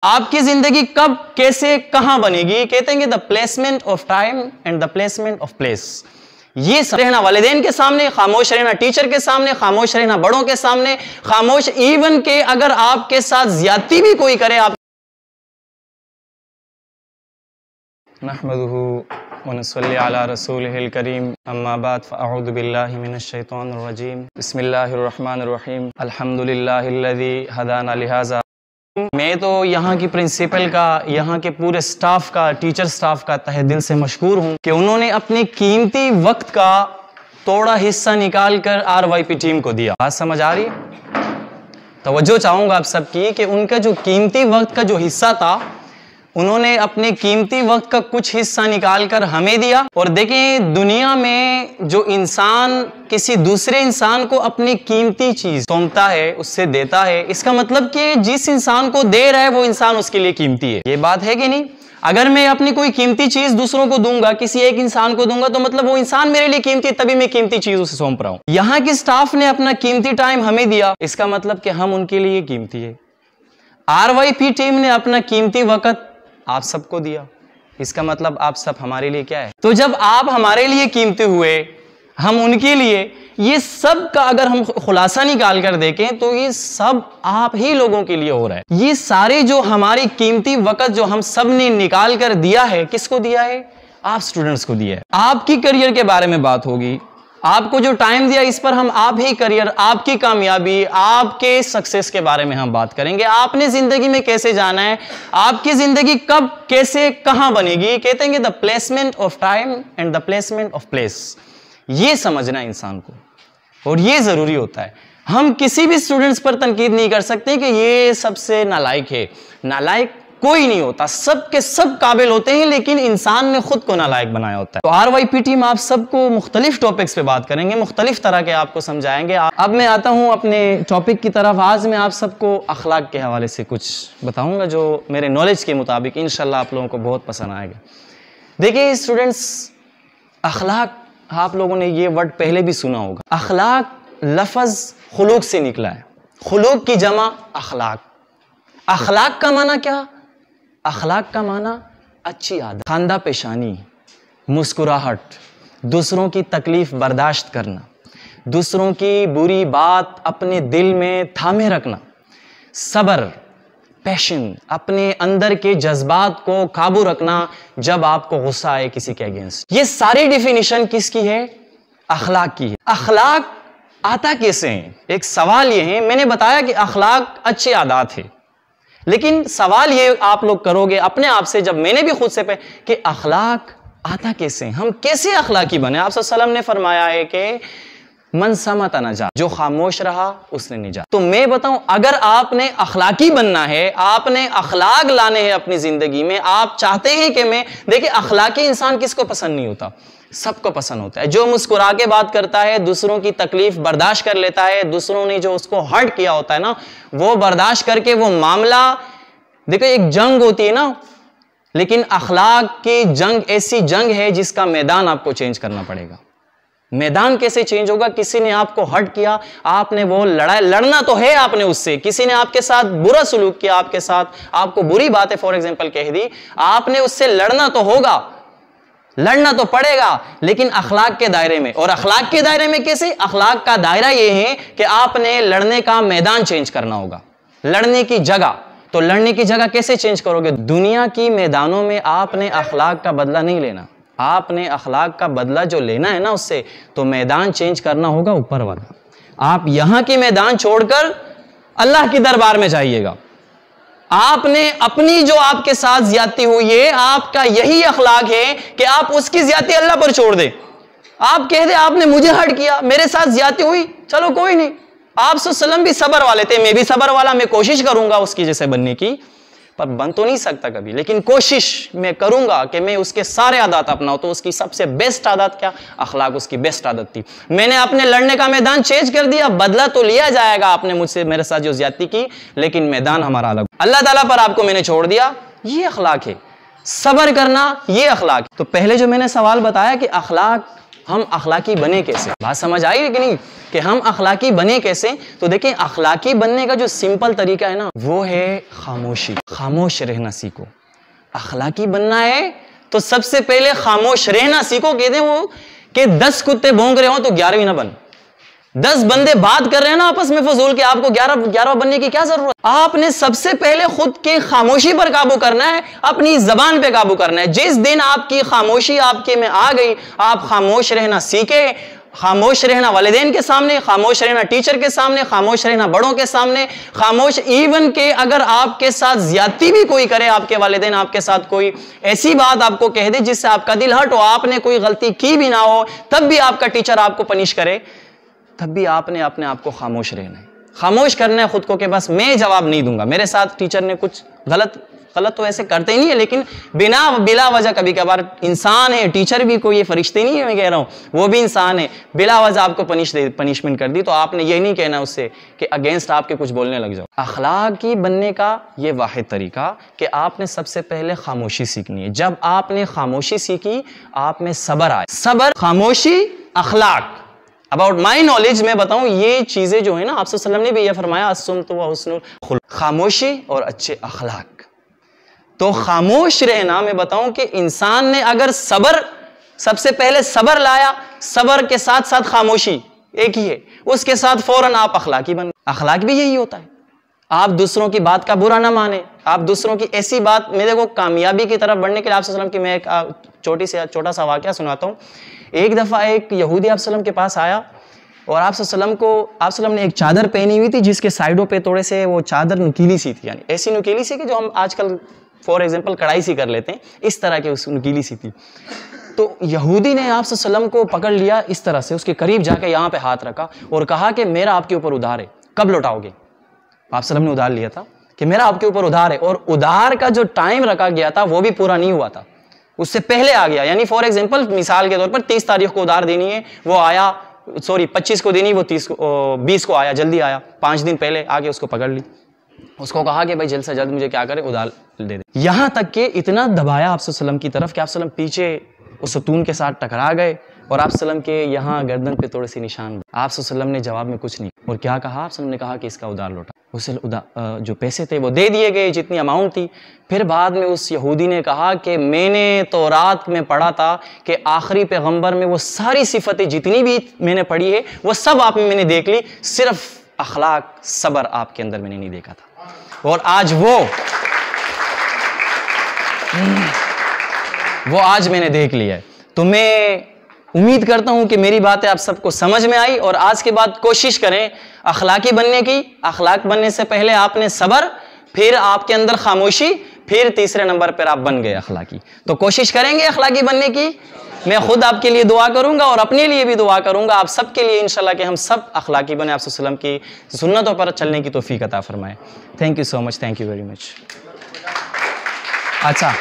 आपकी जिंदगी कब, कैसे, कहां बनेगी? कहते हैं the placement of time and the placement of place. ये रहना वालिदैन के सामने, खामोश रहना टीचर के सामने, खामोश रहना बड़ों के सामने, खामोश इवन के अगर आपके साथ ज्यादती भी कोई करे, आप नहमदुहु व नसल्ली अला रसूलिहिल करीम, अम्मा बाद फ़अऊज़ु बिल्लाहि मिनश शैतानिर रजीम, बिस्मिल्लाहिर रहमानिर रहीम, अल्हम्दुलिल्लाहिल्लज़ी हदाना लिहाज़ा। मैं तो यहाँ की प्रिंसिपल का, यहाँ के पूरे स्टाफ का, टीचर स्टाफ का तहे दिल से मशकूर हूँ कि उन्होंने अपने कीमती वक्त का थोड़ा हिस्सा निकाल कर RYP टीम को दिया। बात समझ आ रही है? तवज्जो चाहूँगा आप सबकी कि उनका जो कीमती वक्त का जो हिस्सा था, उन्होंने अपने कीमती वक्त का कुछ हिस्सा निकाल कर हमें दिया। और देखें, दुनिया में जो इंसान किसी दूसरे इंसान को अपनी कीमती चीज सौंपता है, उससे देता है, इसका मतलब कि जिस इंसान को दे रहा है वो इंसान उसके लिए कीमती है। ये बात है कि नहीं? अगर मैं अपनी कोई कीमती चीज दूसरों को दूंगा, किसी एक इंसान को दूंगा, तो मतलब वो इंसान मेरे लिए कीमती है, तभी मैं कीमती चीज उसे सौंप रहा हूं। यहाँ की स्टाफ ने अपना कीमती टाइम हमें दिया, इसका मतलब कि हम उनके लिए कीमती है। RYP टीम ने अपना कीमती वक्त आप सबको दिया, इसका मतलब आप सब हमारे लिए क्या है? तो जब आप हमारे लिए कीमती हुए, हम उनके लिए, ये सब का अगर हम खुलासा निकाल कर देखें तो ये सब आप ही लोगों के लिए हो रहा है। ये सारे जो हमारी कीमती वक्त जो हम सब ने निकाल कर दिया है, किसको दिया है? आप स्टूडेंट्स को दिया है। आपकी करियर के बारे में बात होगी, आपको जो टाइम दिया, इस पर हम आप ही करियर, आपकी कामयाबी, आपके सक्सेस के बारे में हम बात करेंगे। आपने जिंदगी में कैसे जाना है, आपकी जिंदगी कब, कैसे, कहां बनेगी? कहते हैं the placement of time and the placement of place. ये समझना इंसान को, और ये जरूरी होता है। हम किसी भी स्टूडेंट्स पर तनकीद नहीं कर सकते कि ये सबसे नालायक है। नालायक कोई नहीं होता, सब के सब काबिल होते हैं, लेकिन इंसान ने खुद को नालायक बनाया होता है। तो RYP टीम आप सबको मुख्तलिफ टॉपिक्स पे बात करेंगे, मुख्तलिफ तरह के आपको समझाएंगे। अब मैं आता हूँ अपने टॉपिक की तरफ। आज मैं आप सबको अखलाक के हवाले से कुछ बताऊंगा जो मेरे नॉलेज के मुताबिक इंशाल्लाह आप लोगों को बहुत पसंद आएगा। देखिए स्टूडेंट्स, अखलाक, आप लोगों ने ये वर्ड पहले भी सुना होगा। अखलाक लफ्ज खुलूक से निकला है, खुलूक की जमा अखलाक। अखलाक का माना क्या? अखलाक का माना अच्छी आदत, खांदा पेशानी, मुस्कुराहट, दूसरों की तकलीफ बर्दाश्त करना, दूसरों की बुरी बात अपने दिल में थामे रखना, सब्र, पैशन, अपने अंदर के जज्बात को काबू रखना जब आपको गुस्सा आए किसी के अगेंस्ट। ये सारी डिफिनीशन किसकी है? अखलाक की है। अखलाक आता कैसे है? एक सवाल ये है, मैंने बताया कि अखलाक अच्छी आदत है, लेकिन सवाल ये आप लोग करोगे अपने आप से, जब मैंने भी खुद से पे कि अखलाक आता कैसे, हम कैसे अखलाकी बने? आप सल्लल्लाहु अलैहि वसल्लम ने फरमाया है कि मन समत नजा, जो खामोश रहा उसने निजात। तो मैं बताऊं, अगर आपने अखलाकी बनना है, आपने अखलाक लाने हैं अपनी जिंदगी में, आप चाहते हैं कि मैं, देखिए अखलाकी इंसान किसको पसंद नहीं होता? सबको पसंद होता है। जो मुस्कुरा के बात करता है, दूसरों की तकलीफ बर्दाश्त कर लेता है, दूसरों ने जो उसको हर्ट किया होता है ना, वो बर्दाश्त करके वो मामला, देखो एक जंग होती है ना, लेकिन अखलाक की जंग ऐसी जंग है जिसका मैदान आपको चेंज करना पड़ेगा। मैदान कैसे चेंज होगा? किसी ने आपको हर्ट किया, आपने वो लड़ना तो है आपने उससे। किसी ने आपके साथ बुरा सलूक किया, आपके साथ आपको बुरी बातें फॉर एग्जांपल कह दी, आपने उससे लड़ना तो होगा, लड़ना तो पड़ेगा, लेकिन अखलाक के दायरे में। और अखलाक के दायरे में कैसे? अखलाक का दायरा यह है कि आपने लड़ने का मैदान चेंज करना होगा, लड़ने की जगह। तो लड़ने की जगह कैसे चेंज करोगे? दुनिया की मैदानों में आपने अखलाक का बदला नहीं लेना, आपने अखलाक का बदला जो लेना है ना उससे, तो मैदान चेंज करना होगा ऊपर वाला। आप यहां की मैदान छोड़कर अल्लाह के दरबार में जाइएगा। आपने अपनी जो आपके साथ ज्यादती हुई है, आपका यही अखलाक है कि आप उसकी ज्यादती अल्लाह पर छोड़ दे। आप कह दे आपने मुझे हर्ट किया, मेरे साथ ज्यादती हुई, चलो कोई नहीं। आप सल्लम भी सबर वाले थे, मैं भी सबर वाला, मैं कोशिश करूंगा उसकी जैसे बनने की, पर बन तो नहीं सकता कभी, लेकिन कोशिश मैं करूंगा कि मैं उसके सारे आदत अपनाऊं। तो उसकी सबसे बेस्ट आदत क्या? अखलाक उसकी बेस्ट आदत थी। मैंने अपने लड़ने का मैदान चेंज कर दिया, बदला तो लिया जाएगा, आपने मुझसे मेरे साथ जो ज्यादती की, लेकिन मैदान हमारा अलग। अल्लाह ताला पर आपको मैंने छोड़ दिया, ये अखलाक है। सब्र करना, ये अखलाक। तो पहले जो मैंने सवाल बताया कि अखलाक हम अखलाकी बने कैसे, बात समझ आई कि नहीं, कि हम अखलाकी बने कैसे। तो देखिए अखलाकी बनने का जो सिंपल तरीका है ना, वो है खामोशी। खामोश रहना सीखो। अखलाकी बनना है तो सबसे पहले खामोश रहना सीखो। कहते हैं वो कि 10 कुत्ते भौंक रहे हो तो 11वीं ना बन। 10 बंदे बात कर रहे हैं ना आपस में फजूल के, आपको 11वां बनने की क्या जरूरत। आपने सबसे पहले खुद के खामोशी पर काबू करना है, अपनी जबान पे काबू करना है। जिस दिन आपकी खामोशी आपके में आ गई, आप खामोश रहना सीखे, खामोश रहना वालिदैन के सामने, खामोश रहना टीचर के सामने, खामोश रहना बड़ों के सामने, खामोश इवन के अगर आपके साथ ज्यादती भी कोई करे, आपके वालिदैन आपके साथ कोई ऐसी बात आपको कह दे जिससे आपका दिल हर्ट हो, आपने कोई गलती की भी ना हो, तब भी आपका टीचर आपको पनिश करे, तब भी आपने अपने आप को खामोश रहना है। खामोश करना है खुद को कि बस मैं जवाब नहीं दूंगा। मेरे साथ टीचर ने कुछ गलत तो ऐसे करते ही नहीं है, लेकिन बिला वजह कभी कभार इंसान है, टीचर भी कोई ये फरिश्ते नहीं है, मैं कह रहा हूं वो भी इंसान है, बिला वजह आपको पनिशमेंट कर दी, तो आपने ये नहीं कहना उससे कि अगेंस्ट आपके कुछ बोलने लग जाओ। अखलाकी बनने का ये वाहिद तरीका कि आपने सबसे पहले खामोशी सीखनी है। जब आपने खामोशी सीखी, आप में सबर आए। सबर, खामोशी, अखलाक। अबाउट माई नॉलेज मैं बताऊं, ये चीजें जो है ना, आप सल्लल्लाहु अलैहि वसल्लम ने भी ये फरमाया, अस्सुम्तु व हुस्नुल खुल्क, खामोशी और अच्छे अखलाक। तो खामोश रहना, मैं बताऊं कि इंसान ने अगर सबर, सबसे पहले सबर लाया, सबर के साथ साथ खामोशी एक ही है, उसके साथ फौरन आप अखलाकी बन। अखलाक भी यही होता है, आप दूसरों की बात का बुरा ना माने, आप दूसरों की ऐसी बात, मेरे को कामयाबी की तरफ बढ़ने के लिए आप सल्लल्लाहु अलैहि वसल्लम की मैं एक छोटा सा वाकया सुनाता हूँ। एक दफ़ा एक यहूदी आप सल्लल्लाहु अलैहि वसल्लम के पास आया और आप सल्लल्लाहु अलैहि वसल्लम ने एक चादर पहनी हुई थी जिसके साइडों पे थोड़े से वो चादर नुकीली सी थी, यानी ऐसी नुकीली सी कि जो हम आजकल फॉर एग्जाम्पल कढ़ाई सी कर लेते हैं, इस तरह के उस नुकीली सी थी। तो यहूदी ने आप सल्लल्लाहु अलैहि वसल्लम को पकड़ लिया इस तरह से, उसके करीब जाके यहाँ पे हाथ रखा और कहा कि मेरा आपके ऊपर उधार है, कब लौटाओगे। आप सल्लल्लाहु अलैहि वसल्लम ने उधार लिया था कि मेरा आपके ऊपर उधार है, और उधार का जो टाइम रखा गया था वो भी पूरा नहीं हुआ था, उससे पहले आ गया। यानी फॉर एग्जाम्पल मिसाल के तौर पर 30 तारीख को उधार देनी है, वो आया, सॉरी 25 को देनी, वो 20 को आया, जल्दी आया, 5 दिन पहले आके उसको पकड़ ली। उसको कहा कि भाई जल्द से जल्द मुझे क्या करे, उधार दे दे। यहां तक कि इतना दबाया आप सल्लल्लाहु अलैहि वसल्लम की तरफ कि आप सल्लल्लाहु अलैहि वसल्लम पीछे उस सतून के साथ टकरा गए और आप सल्लल्लाहु अलैहि वसल्लम के यहाँ गर्दन पे थोड़े से निशान। आप सल्लल्लाहु अलैहि वसल्लम ने जवाब में कुछ नहीं, और क्या कहा, आप सल्लल्लाहु अलैहि वसल्लम ने कहा कि इसका उधार लौटा। उसे जो पैसे थे वो दे दिए गए, जितनी अमाउंट थी। फिर बाद में उस यहूदी ने कहा कि मैंने तो रात में पढ़ा था कि आखिरी पैगंबर में वो सारी सिफतें जितनी भी मैंने पढ़ी है वो सब आप में मैंने देख ली, सिर्फ अखलाक, सबर आपके अंदर मैंने नहीं देखा था। और आज वो आज मैंने देख लिया है। तो मैं उम्मीद करता हूं कि मेरी बातें आप सबको समझ में आई, और आज के बाद कोशिश करें अखलाकी बनने की। अखलाक बनने से पहले आपने सबर, फिर आपके अंदर खामोशी, फिर तीसरे नंबर पर आप बन गए अखलाकी। तो कोशिश करेंगे अखलाकी बनने की। मैं खुद आपके लिए दुआ करूंगा और अपने लिए भी दुआ करूंगा, आप सबके लिए इंशाल्लाह कि हम सब अखलाकी बने, आप सल्लल्लाहु अलैहि वसल्लम की सुन्नतों पर चलने की तौफीक अता फरमाए। Thank you so much, thank you very much. अच्छा